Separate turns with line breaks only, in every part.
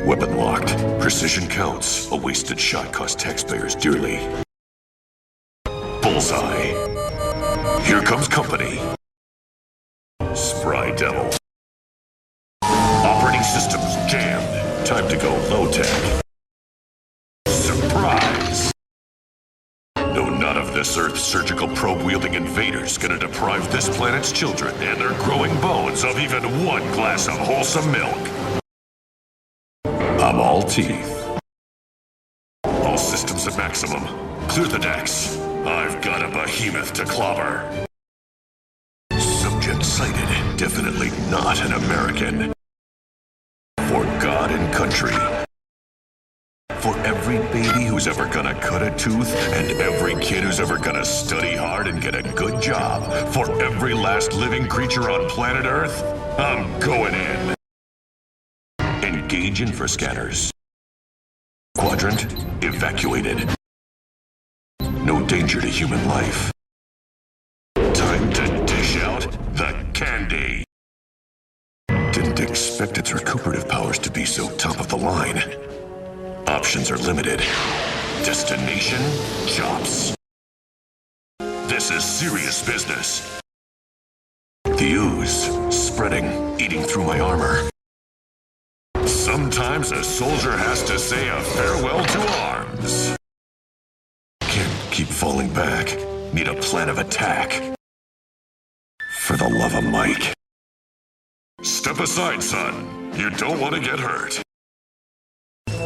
Weapon locked. Precision counts. A wasted shot cost taxpayers dearly. Bullseye. Here comes company. Spry Devil. Operating systems jammed. Time to go low-tech. Surprise! No, none of this Earth's surgical probe-wielding invaders gonna deprive this planet's children and their growing bones of even one glass of wholesome milk. I'm all teeth. All systems at maximum. Clear the decks. I've got a behemoth to clobber. Subject sighted. Definitely not an American. For God and country. For every baby who's ever gonna cut a tooth, and every kid who's ever gonna study hard and get a good job. For every last living creature on planet Earth, I'm going in. Engage infra scanners. Quadrant evacuated. No danger to human life. Time to dish out the candy. Didn't expect its recuperative powers to be so top of the line. Options are limited. Destination, chops. This is serious business. The ooze, spreading, eating through my armor. Sometimes a soldier has to say a farewell to arms. Can't keep falling back. Need a plan of attack. For the love of Mike. Step aside, son. You don't want to get hurt.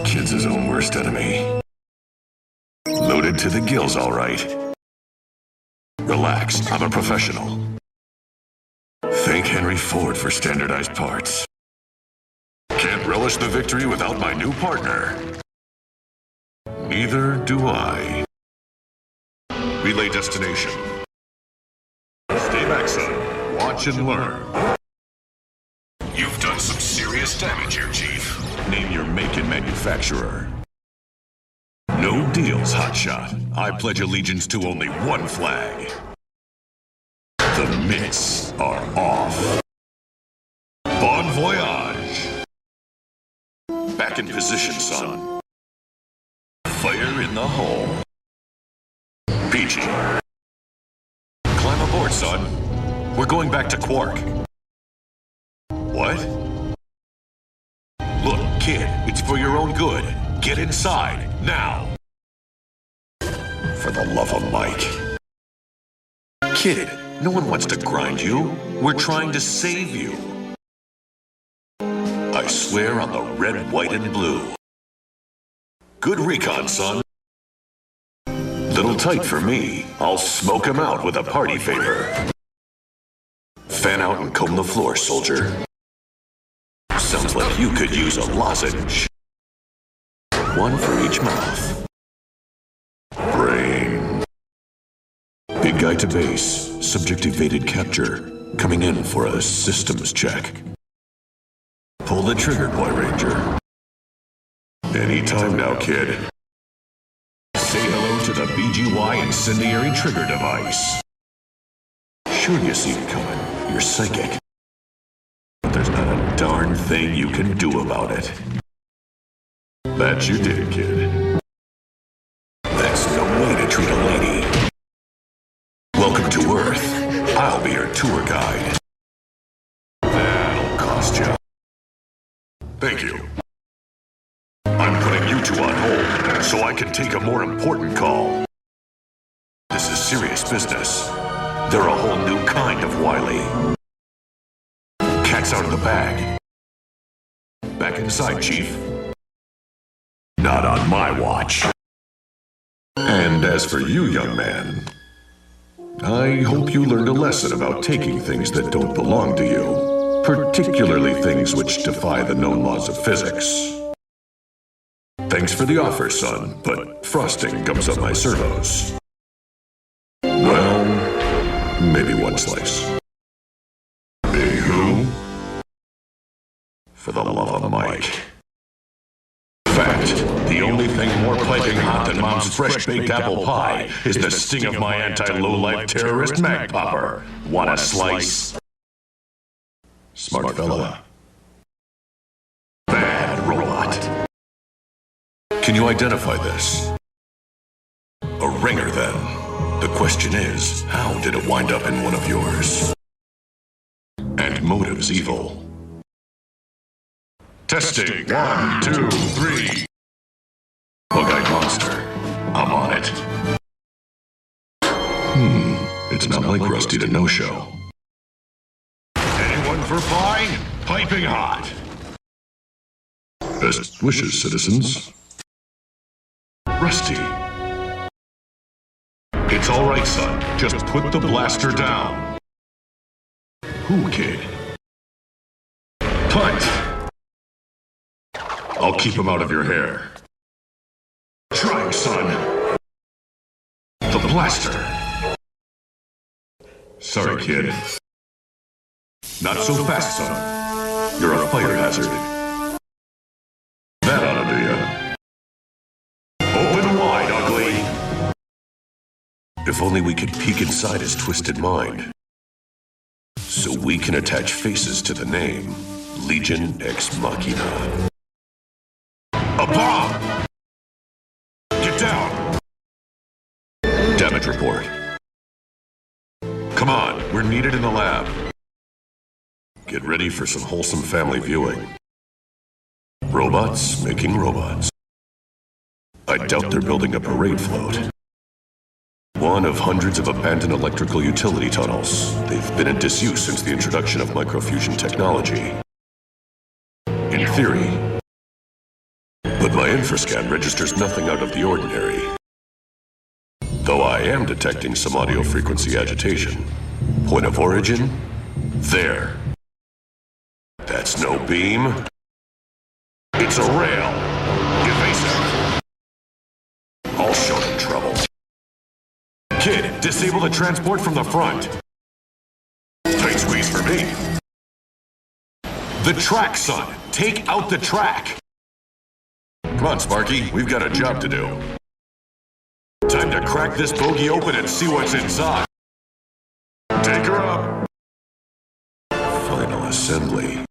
Kid's his own worst enemy. Loaded to the gills, all right. Relax, I'm a professional. Thank Henry Ford for standardized parts. Can't relish the victory without my new partner. Neither do I. Relay destination. Stay back, son. Watch and learn. You've done some serious damage here, Chief. Name your make and manufacturer. No deals, hotshot. I pledge allegiance to only one flag. The mitts are off. Bon voyage. Back in position, son. Fire in the hole. Peachy. Climb aboard, son. We're going back to Quark. What? Look, kid, it's for your own good. Get inside, now. For the love of Mike. Kid, no one wants to grind you. We're trying to save you. I swear on the red, white, and blue. Good recon, son. Little tight for me. I'll smoke him out with a party favor. Fan out and comb the floor, soldier. Sounds like you could use a lozenge. One for each mouth. Brain. Big guy to base. Subject evaded capture. Coming in for a systems check. Pull the trigger, Boy Ranger. Anytime now, kid. Say hello to the BGY incendiary trigger device. Sure you see it coming. You're psychic. But there's not a darn thing you can do about it. That you did, kid. That's no way to treat a lady. Welcome to Earth. I'll be your tour guide. That'll cost you. Thank you. I'm putting you two on hold so I can take a more important call. This is serious business. They're a whole new kind of wily. Cat's out of the bag. Back inside, Chief. Not on my watch. And as for you, young man, I hope you learned a lesson about taking things that don't belong to you, particularly things which defy the known laws of physics. Thanks for the offer, son, but frosting comes up my servos. Well, maybe one slice. Big who? For the love of Mike. Fact, the only thing more piping hot than Mom's fresh-baked apple pie is the sting of my anti-low-life terrorist mag popper. Want a slice? Smart fella. Bad robot. Can you identify this? A ringer, then. The question is, how did it wind up in one of yours? And motives evil. Testing. 1, 2, 3. Bug-eyed monster. I'm on it. It's not like Rusty to no-show. Anyone for pie? Piping hot. Best wishes, citizens. Rusty. It's all right, son. Just put the blaster down. Who, kid? Punt. I'll keep him out of your hair. Trying, son. The blaster. Sorry, kid. Not so fast, son. You're a fire hazard. That ought to do ya. Open wide, ugly. If only we could peek inside his twisted mind. So we can attach faces to the name Legion Ex Machina. A bomb! Get down! Damage report. Come on, we're needed in the lab. Get ready for some wholesome family viewing. Robots making robots. I doubt they're building a parade float. One of hundreds of abandoned electrical utility tunnels. They've been in disuse since the introduction of microfusion technology. In theory. But my infrascan registers nothing out of the ordinary. Though I am detecting some audio frequency agitation. Point of origin? There. That's no beam. It's a rail. Evasive. I'll show them trouble. Kid, disable the transport from the front. Tight squeeze for me. The track, son. Take out the track. Come on, Sparky. We've got a job to do. Time to crack this bogey open and see what's inside. Take her up. Final assembly.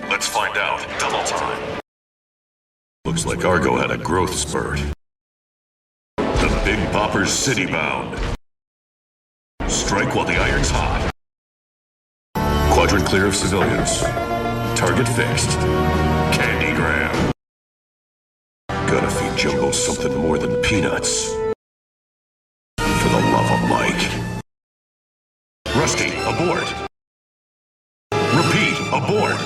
Let's find out. Double time. Looks like Argo had a growth spurt. The Big Bopper's city-bound. Strike while the iron's hot. Quadrant clear of civilians. Target fixed. Candygram. Gotta feed Jumbo something more than peanuts. For the love of Mike. Rusty, aboard. Repeat, aboard.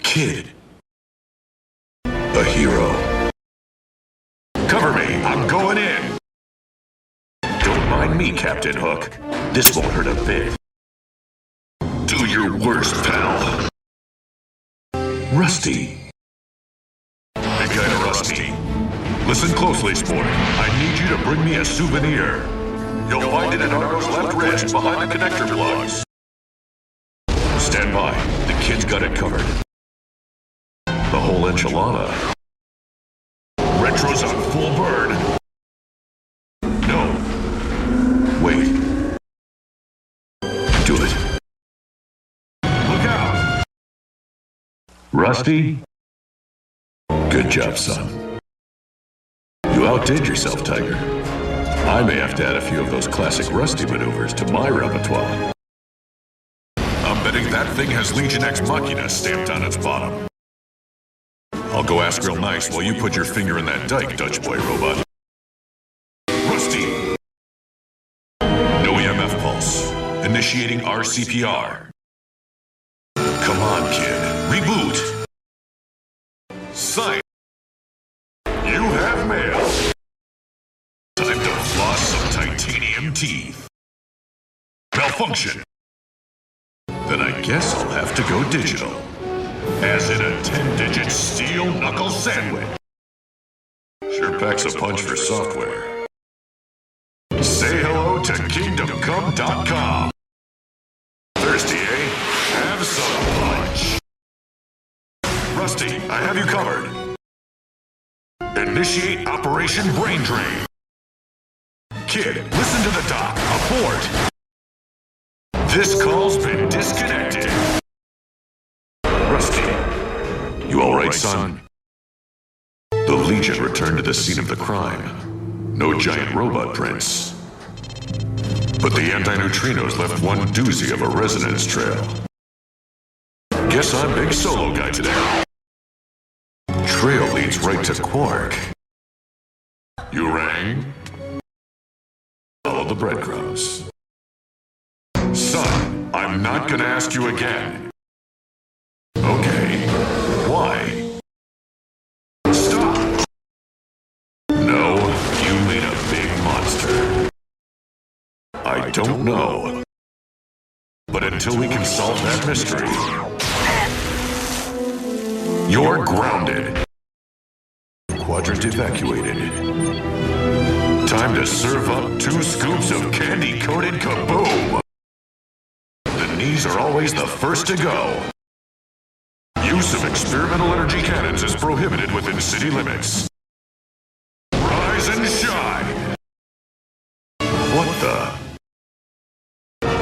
Kid. A hero. Cover me, I'm going in. Don't mind me, Captain Hook. This won't hurt a bit. Do your worst, pal. Rusty. Big guy to Rusty. Listen closely, sport. I need you to bring me a souvenir. You'll find it in Argo's left wrist behind the connector plugs. Stand by. The kid's got it covered. The whole enchilada. Retro's on full burn. No. Wait. Do it. Look out! Rusty? Good job, son. You outdid yourself, Tiger. I may have to add a few of those classic Rusty maneuvers to my repertoire. I'm betting that thing has Legion Ex Machina stamped on its bottom. I'll go ask real nice while you put your finger in that dike, Dutch boy robot. Rusty! No EMF pulse. Initiating RCPR. Come on, kid. Reboot! Sign. You have mail. Time to floss some titanium teeth. Malfunction. Then I guess I'll have to go digital. As in a 10-digit steel knuckle sandwich. Sure packs a punch for software. Say hello to KingdomCome.com. Thirsty, eh? Have some punch. Rusty, I have you covered. Initiate Operation Brain Drain. Kid, listen to the doc. Abort. This call's been disconnected. Rusty, you all right, son? The Legion returned to the scene of the crime. No giant robot prints. But the anti-neutrinos left one doozy of a resonance trail. Guess I'm big solo guy today. Trail leads right to Quark. You rang? Follow the breadcrumbs. Son, I'm not gonna ask you again. Okay. Why? Stop! No, you made a big monster. I don't know. But until we can solve that mystery, you're grounded. Quadrant evacuated. Time to serve up 2 scoops of candy-coated kaboom! The knees are always the first to go. Use of experimental energy cannons is prohibited within city limits. Rise and shine! What the?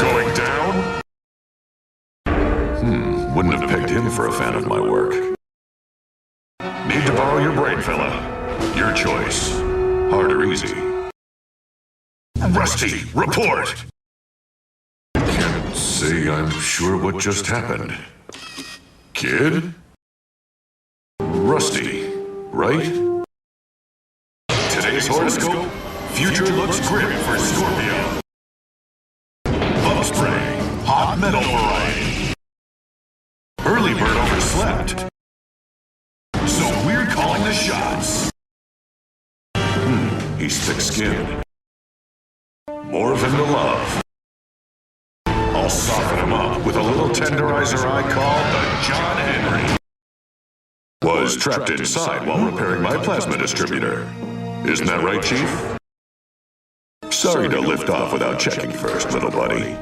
Going down? Wouldn't have pegged him for a fan of my work. Need to borrow your brain, fella. Your choice. Hard or easy. Rusty, report! I can't say I'm sure what just happened. Kid? Rusty, right? Today's horoscope? Future looks grim for Scorpio. Bubble spray, hot metal variety. Early bird overslept. So we're calling the shots. He's thick-skinned. More of him to love. I'll soften him up with a little tenderizer I call the John Henry. Was trapped inside while repairing my plasma distributor. Isn't that right, Chief? Sorry to lift off without checking first, little buddy.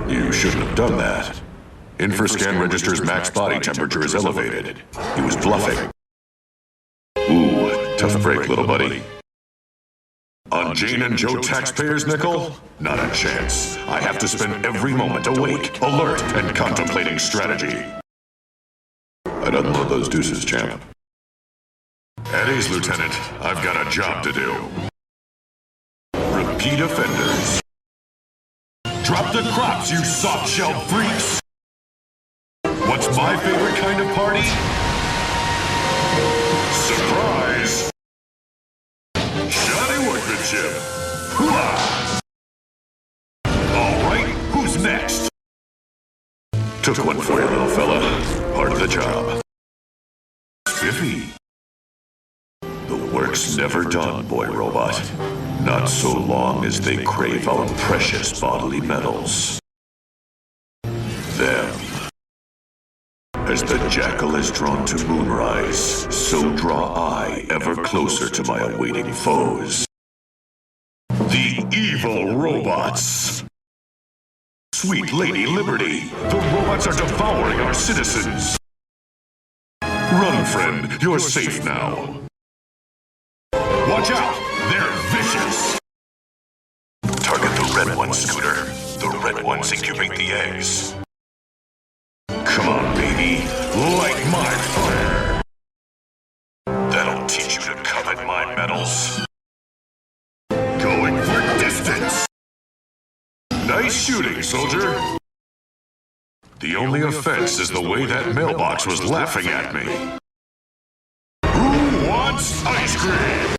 You shouldn't have done that. Infrascan registers max body temperature is elevated. He was bluffing. Ooh, tough break, little buddy. On Jane and Joe taxpayers' nickel? Not a chance. I have to spend every moment awake, alert, and contemplating strategy. I'd unload those deuces, champ. At ease, Lieutenant. I've got a job to do. Repeat offenders. Drop the crops, you soft-shelled freaks! What's my favorite kind of party? Surprise! Shoddy workmanship! Hooah! Alright, who's next? Took one for you, little fella. Part of the job. Spiffy. The work's never done, boy robot. Not so long as they crave our precious bodily metals. Them. As the jackal is drawn to moonrise, so draw I ever closer to my awaiting foes. The evil robots! Sweet Lady Liberty, the robots are devouring our citizens! Run, friend, you're safe now. Watch out, they're vicious! Target the red one, Scooter. The red ones incubate the eggs. Come on, baby. Light my fire. That'll teach you to covet my metals. Going for distance. Nice shooting, soldier. The only offense is the way that mailbox was laughing at me. Who wants ice cream?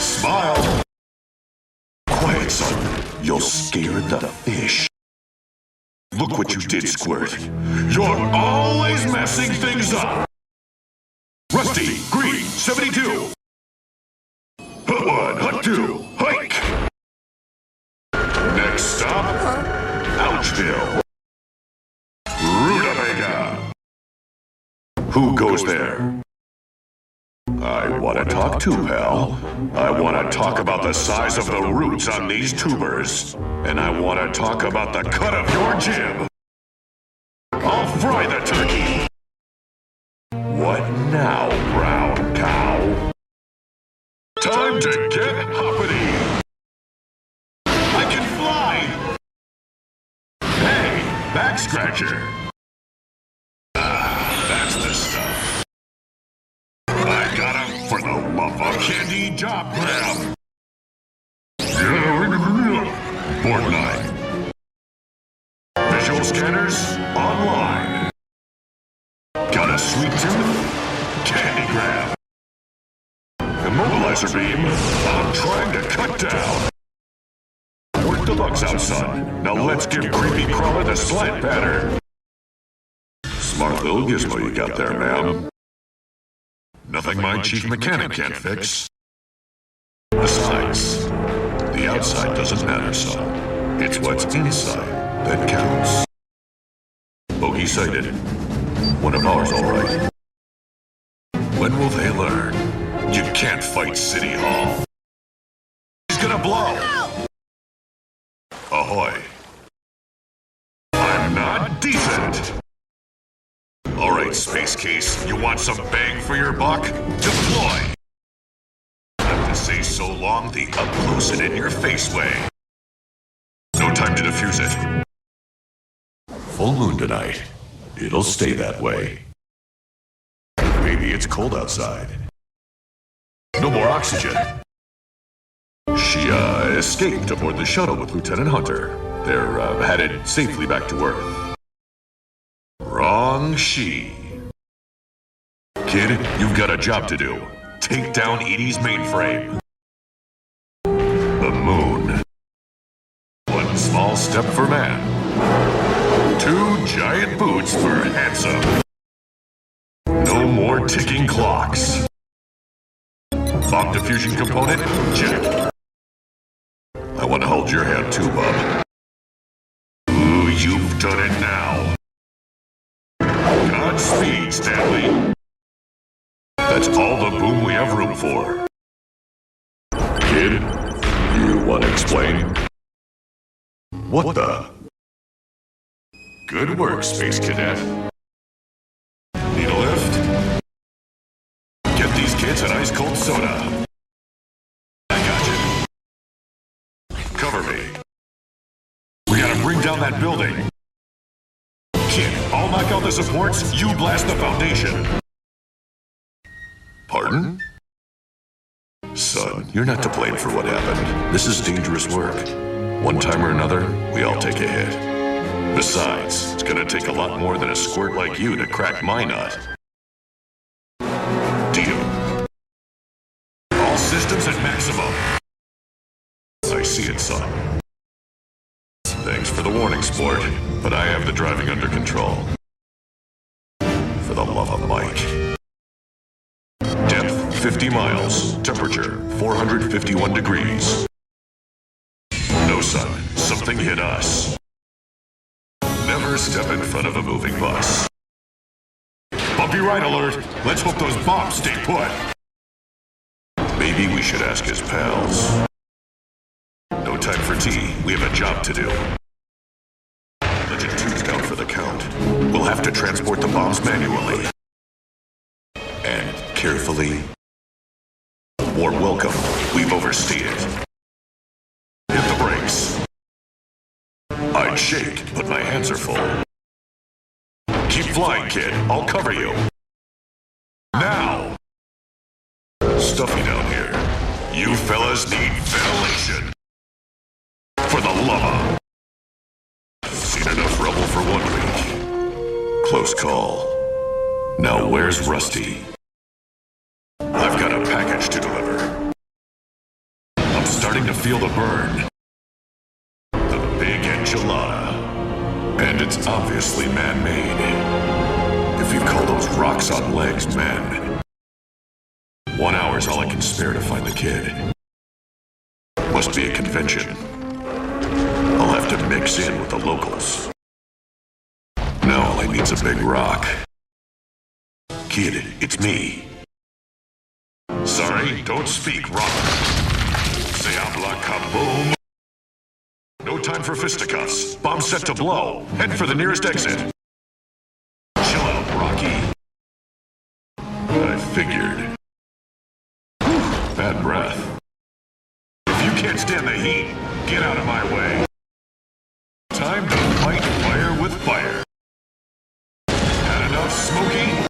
Smile. Quiet, son. You'll scare the fish. Look what you did, Squirt. You're always messing things up! Rusty, Green, 72! Hut 1, Hut 2, hike! Next stop, Ouchville. Rutabaga! Who goes there? I want to talk to, pal. I want to talk about the size of the roots on these tubers. And I want to talk about the cut of your jib. I'll fry the turkey. What now, brown cow? Time to get hoppity. I can fly. Hey, back scratcher. For the love of candy job grab! Board 9. Visual scanners online. Got a sweet tooth? Candy grab. Immobilizer beam. I'm trying to cut down. Work the bugs out, son. Now let's give Creepy Crawler the slant pattern. Smart little gizmo you got there, ma'am. Nothing my chief mechanic can't fix. Besides, the outside doesn't matter, son. It's what's inside that counts. Bogey sighted. One of ours, all right. When will they learn? You can't fight City Hall. He's gonna blow! Ahoy. I'm not decent! Alright, Space Case, you want some bang for your buck? Deploy! Have to say so long the up-close and in-your-face way. No time to defuse it. Full moon tonight. It'll stay that way. Maybe it's cold outside. No more oxygen. She, escaped aboard the shuttle with Lieutenant Hunter. They're, headed safely back to Earth. Wrong she. Kid, you've got a job to do. Take down Edie's mainframe. The moon. One small step for man. 2 giant boots for handsome. No more ticking clocks. Bomb diffusion component? Check. I want to hold your hand too, bub. Ooh, you've done it now. Godspeed, Stanley. That's all the boom we have room for. Kid, you want to explain? What the? Good work, Space Cadet. Need a lift? Get these kids an ice-cold soda. I got you. Cover me. We gotta bring down that building. Kid, I'll knock out the supports, you blast the foundation. Pardon? Son, you're not to blame for what happened. This is dangerous work. One time or another, we all take a hit. Besides, it's gonna take a lot more than a squirt like you to crack my nut. Deal. All systems at maximum. I see it, son. Thanks for the warning, sport, but I have the driving under control. For the love of Mike. Depth 50 miles, temperature 451 degrees. No, son, something hit us. Never step in front of a moving bus. Bumpy ride alert! Let's hope those bombs stay put! Maybe we should ask his pals. No time for tea. We have a job to do. Legend 2's down for the count. We'll have to transport the bombs manually. And carefully. Warm welcome. We've overstayed it. Hit the brakes. I'd shake, but my hands are full. Keep flying, kid. I'll cover you. Now! Stuffy down here. You fellas need ventilation. For the lava. Seen enough rubble for 1 week. Close call. Now where's Rusty? I've got a package to deliver. I'm starting to feel the burn. The big enchilada. And it's obviously man-made. If you call those rocks on legs men. 1 hour's all I can spare to find the kid. Must be a convention. I'll have to mix in with the locals. Now all I need's a big rock. Kid, it's me. Sorry, don't speak, rock. Se habla kaboom. No time for fisticuffs. Bomb set to blow. Head for the nearest exit. Chill out, Rocky. I figured. Bad breath. If you can't stand the heat, get out of my way. Time to fight fire with fire. Had enough, Smokey?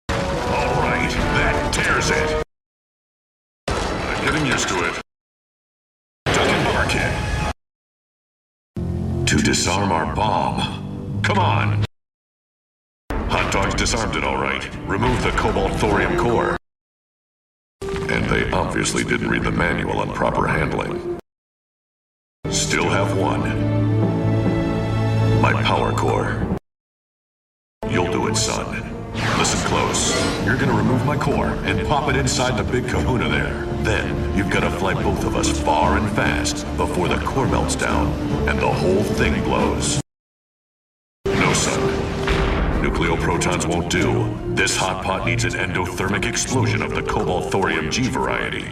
All right, that tears it. disarm our bomb. Come on! Hot Dog's disarmed it all right. Remove the cobalt thorium core. And they obviously didn't read the manual on proper handling. Still have one. My power core. You'll do it, son. Listen close. You're gonna remove my core and pop it inside the big kahuna there. Then, you've gotta fly both of us far and fast before the core melts down and the whole thing blows. No, son. Nucleoprotons won't do. This hot pot needs an endothermic explosion of the cobalt thorium G variety.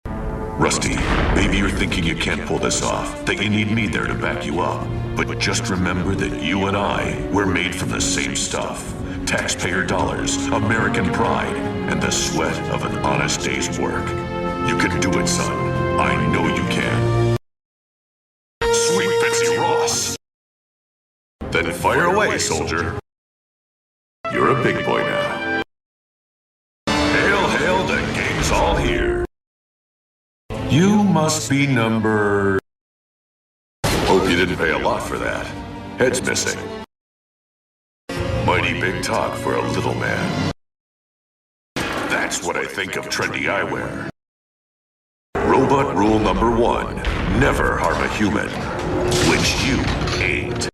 Rusty, maybe you're thinking you can't pull this off, that you need me there to back you up. But just remember that you and I, we're made from the same stuff. Taxpayer dollars, American pride, and the sweat of an honest day's work. You can do it, son. I know you can. Sweet Betsy Ross! Then fire away, soldier. You're a big boy now. Hail, hail, the game's all here. You must be number... Hope you didn't pay a lot for that. Head's missing. Mighty big talk for a little man. That's what I think of trendy eyewear. Robot rule number 1. Never harm a human. Which you ain't.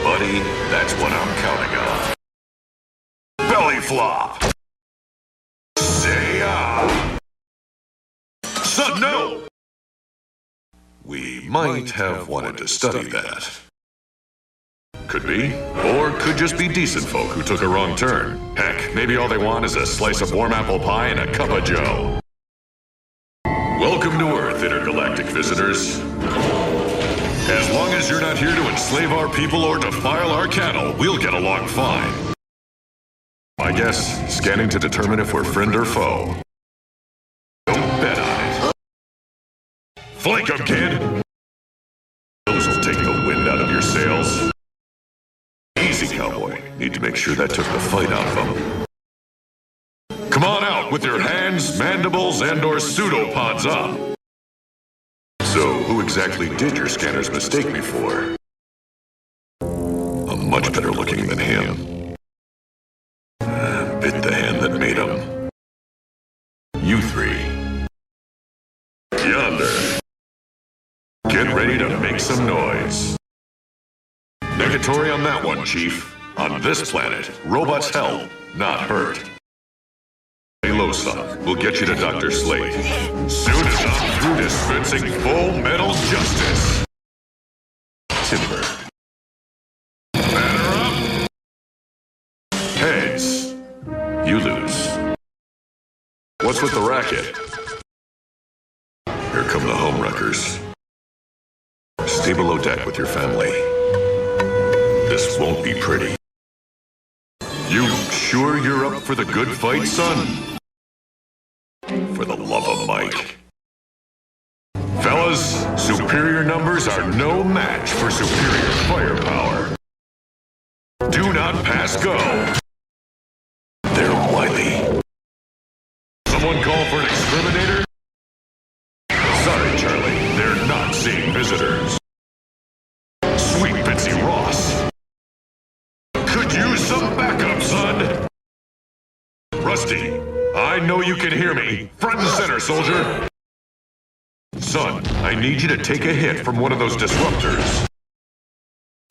Buddy, that's what I'm counting on. Belly flop! Say ah! Son, no! We might have wanted to study that. Could be. Or could just be decent folk who took a wrong turn. Heck, maybe all they want is a slice of warm apple pie and a cup of joe. Welcome to Earth, intergalactic visitors. As long as you're not here to enslave our people or defile our cattle, we'll get along fine. I guess, scanning to determine if we're friend or foe. Don't bet on it. Flank 'em, kid! Those'll take the wind out of your sails. Easy, cowboy. Need to make sure that took the fight out of him. Come on out with your hands, mandibles, and/or pseudopods up. So, who exactly did your scanners mistake me for? I'm much better looking than him. Bit the hand that made him. You three. Yonder. Get ready to make some noise. Negatory on that one, Chief. On this planet, robots help, not hurt. Hey, low, son. We'll get you to Dr. Slate. Soon as I'm through dispensing full metal justice. Timber. Batter up. Heads. You lose. What's with the racket? Here come the homewreckers. Stay below deck with your family. This won't be pretty. You sure you're up for the good fight, son? For the love of Mike. Fellas, superior numbers are no match for superior firepower. Do not pass go. They're wily. Someone call for an exterminator? Sorry, Charlie, they're not seeing visitors. Sweet Betsy Ross. Could use some backup, son. Rusty, I know you can hear me. Front and center, soldier. Son, I need you to take a hit from one of those disruptors.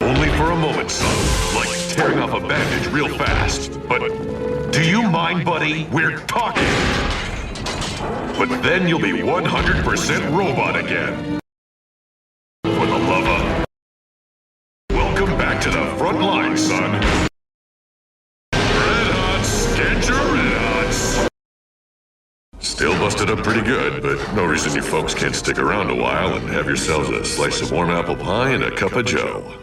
Only for a moment, son. Like tearing off a bandage real fast. But do you mind, buddy? We're talking. But then you'll be 100% robot again. For the love of... Welcome back to the front line, son. Red Hots, get your Red Hots. Still busted up pretty good, but no reason you folks can't stick around a while and have yourselves a slice of warm apple pie and a cup of joe.